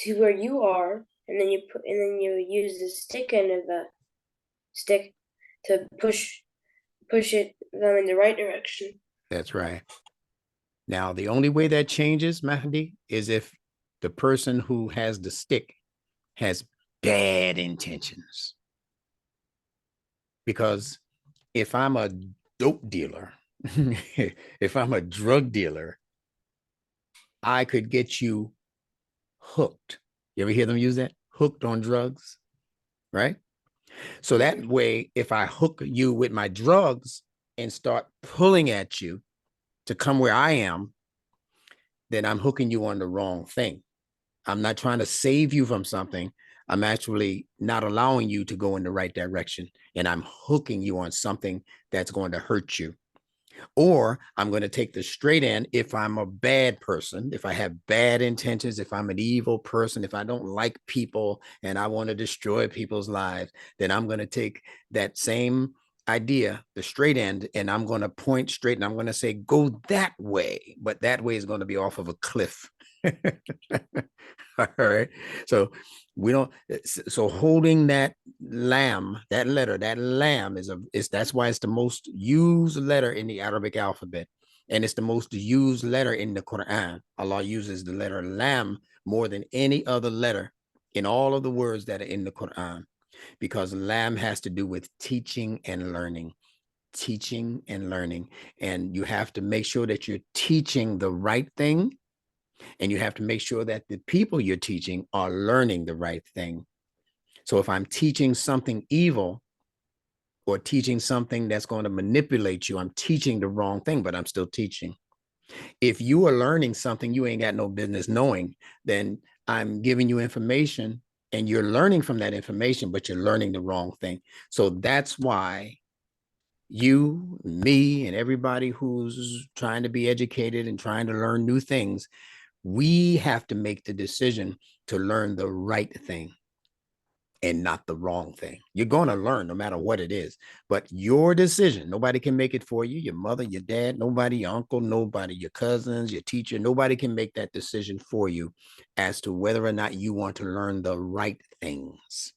to where you are, and then you use the stick end of the stick to push them in the right direction. That's right. Now, the only way that changes, Mahdi, is if the person who has the stick has bad intentions. Because if I'm a dope dealer, if I'm a drug dealer, I could get you hooked. You ever hear them use that? Hooked on drugs, right? So that way, if I hook you with my drugs and start pulling at you to come where I am, then I'm hooking you on the wrong thing. I'm not trying to save you from something. I'm actually not allowing you to go in the right direction. And I'm hooking you on something that's going to hurt you. Or I'm going to take the straight end if I'm a bad person, if I have bad intentions, if I'm an evil person, if I don't like people and I want to destroy people's lives, then I'm going to take that same idea, the straight end, and I'm going to point straight and I'm going to say, go that way. But that way is going to be off of a cliff. All right. So we don't, so holding that lam, that letter, that lam is that's why it's the most used letter in the Arabic alphabet. And it's the most used letter in the Quran. Allah uses the letter lam more than any other letter in all of the words that are in the Quran, because lam has to do with teaching and learning. Teaching and learning. And you have to make sure that you're teaching the right thing, and you have to make sure that the people you're teaching are learning the right thing. So if I'm teaching something evil, or teaching something that's going to manipulate you, I'm teaching the wrong thing, but I'm still teaching. If you are learning something you ain't got no business knowing, then I'm giving you information and you're learning from that information, but you're learning the wrong thing. So that's why you, me, and everybody who's trying to be educated and trying to learn new things, we have to make the decision to learn the right thing and not the wrong thing. You're going to learn no matter what it is, but your decision, nobody can make it for you. Your mother, your dad, nobody, your uncle, nobody, your cousins, your teacher, nobody can make that decision for you as to whether or not you want to learn the right things.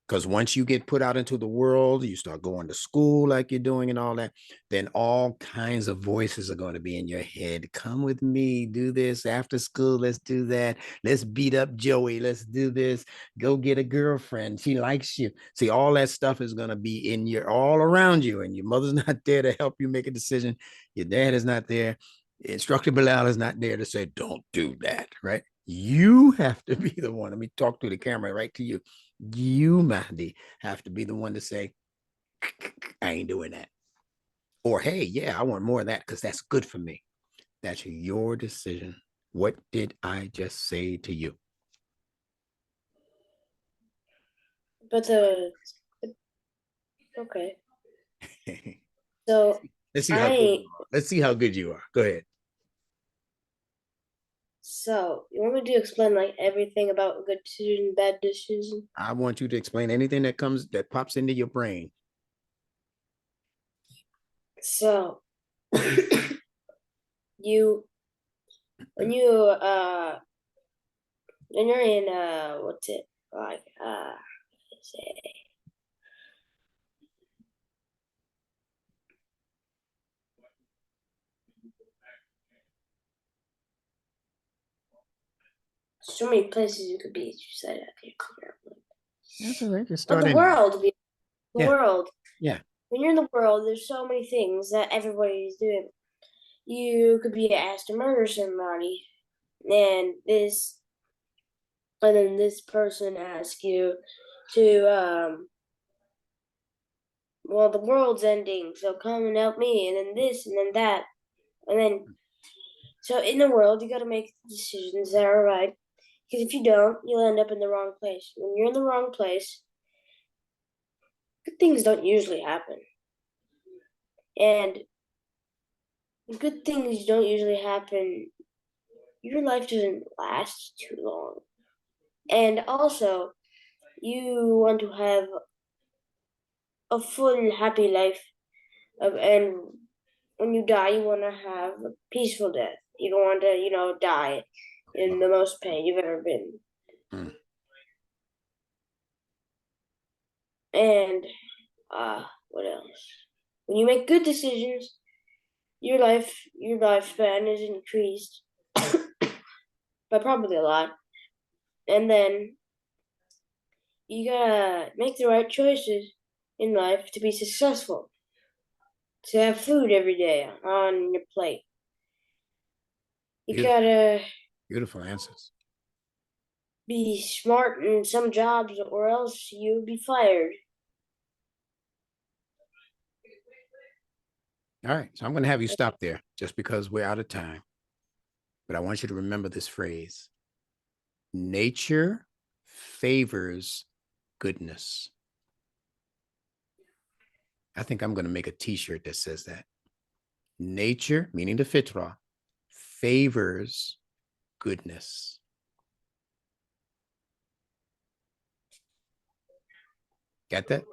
Because once you get put out into the world, you start going to school like you're doing and all that, then all kinds of voices are going to be in your head. Come with me, do this after school. Let's do that. Let's beat up Joey. Let's do this. Go get a girlfriend. She likes you. See, all that stuff is going to be in your all around you, and your mother's not there to help you make a decision. Your dad is not there. Instructor Bilal is not there to say, don't do that, right? You have to be the one. Let me talk to the camera right to you. You, Mahdi, have to be the one to say, I ain't doing that. Or, hey, yeah, I want more of that because that's good for me. That's your decision. What did I just say to you? But okay. So Let's see how good I you are. Let's see how good you are. Go ahead. so you want me to explain like everything about good decision, bad decision? I want you to explain anything that pops into your brain. So you when you when you're in what's it like say so many places you could be. You said I can't figure out. That's all right. Just But start anywhere. the Yeah. world. Yeah. When you're in the world, there's so many things that everybody is doing. You could be asked to murder somebody, and then this person asks you to well, the world's ending, so come and help me, and then this, and then that, and then so in the world, you got to make decisions that are right. Because if you don't, you'll end up in the wrong place. When you're in the wrong place, good things don't usually happen, and good things don't usually happen. Your life doesn't last too long, and also you want to have a full, happy life, and when you die, you want to have a peaceful death. You don't want to, die in the most pain you've ever been. Mm. And what else? When you make good decisions, your lifespan is increased by probably a lot. And then you gotta make the right choices in life to be successful. To have food every day on your plate. You Beautiful. gotta Beautiful answers. be smart in some jobs or else you'll be fired. All right. So I'm going to have you stop there just because we're out of time. But I want you to remember this phrase: nature favors goodness. I think I'm going to make a t-shirt that says that. Nature, meaning the fitra, favors goodness. Got that?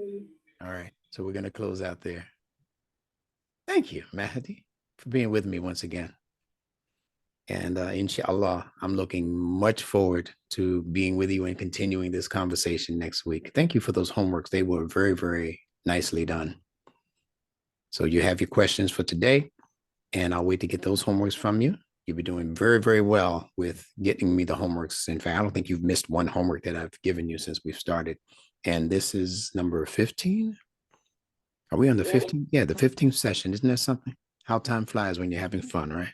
Mhm. All right. So we're going to close out there. Thank you, Mahdi, for being with me once again. And inshallah, I'm looking much forward to being with you and continuing this conversation next week. Thank you for those homeworks. They were very, very nicely done. So you have your questions for today, and I'll wait to get those homeworks from you. You've been doing very, very well with getting me the homeworks. In fact, I don't think you've missed one homework that I've given you since we've started. And this is number 15. Are we on the Yeah. 15th? Yeah, the 15th session. Isn't that something? How time flies when you're having fun, right?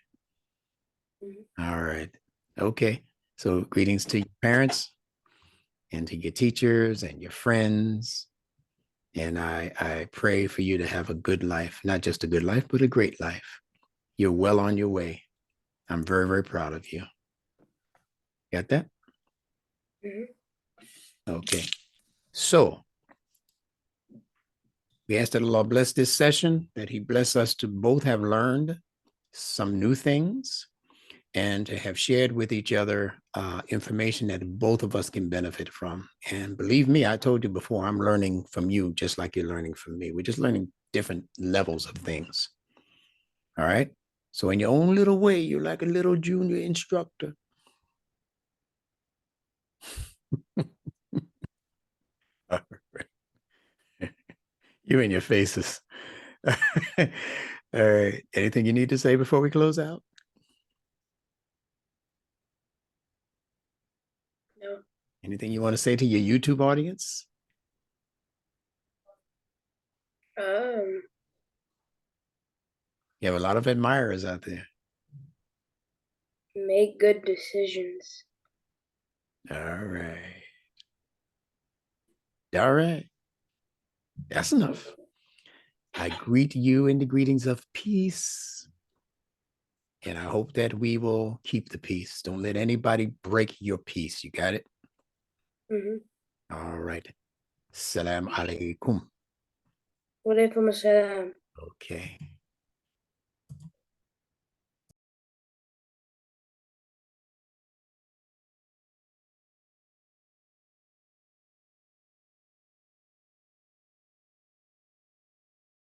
Mhm. All right. Okay. So greetings to your parents and to your teachers and your friends. And I pray for you to have a good life, not just a good life, but a great life. You're well on your way. I'm very, very proud of you. Got that? Mhm. Okay. So we ask that Allah bless this session, that He bless us to both have learned some new things and to have shared with each other information that both of us can benefit from. And believe me, I told you before, I'm learning from you just like you're learning from me. We're just learning different levels of things. All right. So, in your own little way, you're like a little junior instructor. You and your faces. All right. Anything you need to say before we close out? No. Anything you want to say to your YouTube audience? Um, You have a lot of admirers out there. make good decisions. All right. All right. That's enough. I greet you in the greetings of peace. And I hope that we will keep the peace. Don't let anybody break your peace. You got it? Mm-hmm. All right. Salam alaikum. Walaikum assalam. Okay.